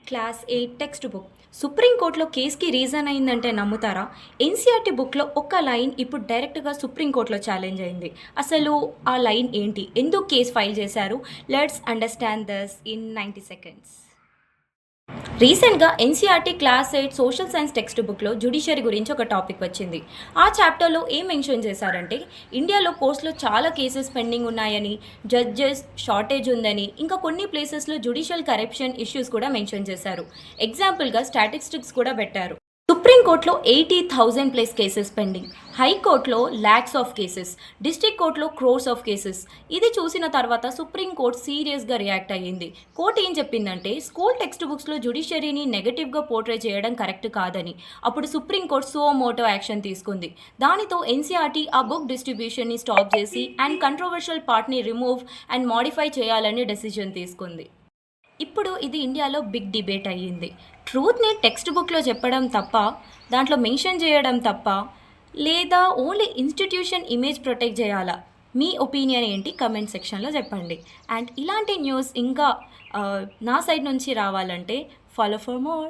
Class 8 text book. సుప్రీంకోర్టులో కేస్‌కి reason అయిందంటే నమ్ముతారా? ఎన్‌సీఈఆర్‌టీ బుక్‌లో ఒక్క లైన్ ఇప్పుడు డైరెక్ట్‌గా సుప్రీంకోర్టులో ఛాలెంజ్ అయింది. అసలు ఆ లైన్ ఏంటి? ఎందుకు కేస్ ఫైల్ చేశారు? Let's understand this in 90 seconds. రీసెంట్‌గా NCERT class 8 social science text బుక్‌లో జ్యుడిషియరీ గురించి ఒక టాపిక్ వచ్చింది. ఆ చాప్టర్‌లో ఏం మెన్షన్ చేశారంటే, ఇండియాలో కోర్ట్స్‌లో చాలా కేసెస్ పెండింగ్ ఉన్నాయని, జడ్జెస్ షార్టేజ్ ఉందని, ఇంకా కొన్ని ప్లేసెస్‌లో జ్యుడిషియల్ కరప్షన్ ఇష్యూస్ కూడా మెన్షన్ చేశారు. ఎగ్జాంపుల్‌గా స్టాటిస్టిక్స్ కూడా పెట్టారు. సుప్రీంకోర్టులో 80,000 ప్లస్ కేసెస్ పెండింగ్, హైకోర్టులో ల్యాక్స్ ఆఫ్ కేసెస్, డిస్ట్రిక్ట్ కోర్టులో క్రోర్స్ ఆఫ్ కేసెస్. ఇది చూసిన తర్వాత సుప్రీంకోర్టు సీరియస్గా రియాక్ట్ అయ్యింది. కోర్టు ఏం చెప్పిందంటే, స్కూల్ టెక్స్ట్ బుక్స్లో జ్యుడిషియరీని నెగటివ్గా పోర్ట్రే చేయడం కరెక్ట్ కాదని. అప్పుడు సుప్రీంకోర్టు సో మోటో యాక్షన్ తీసుకుంది. దానితో ఎన్సీఆర్టీ ఆ బుక్ డిస్ట్రిబ్యూషన్ని స్టాప్ చేసి అండ్ కంట్రోవర్షియల్ పార్ట్ని రిమూవ్ అండ్ మాడిఫై చేయాలని డెసిజన్ తీసుకుంది. ఇప్పుడు ఇది ఇండియాలో బిగ్ డిబేట్ అయ్యింది. ట్రూత్‌ని టెక్స్ట్ బుక్‌లో చెప్పడం తప్పా? దాంట్లో మెన్షన్ చేయడం తప్పా? లేదా ఓన్లీ ఇన్‌స్టిట్యూషన్ ఇమేజ్ ప్రొటెక్ట్ చేయాలా? మీ ఒపీనియన్ ఏంటి? కమెంట్ సెక్షన్‌లో చెప్పండి. అండ్ ఇలాంటి న్యూస్ ఇంకా నా సైడ్ నుంచి రావాలంటే ఫాలో ఫర్ మోర్.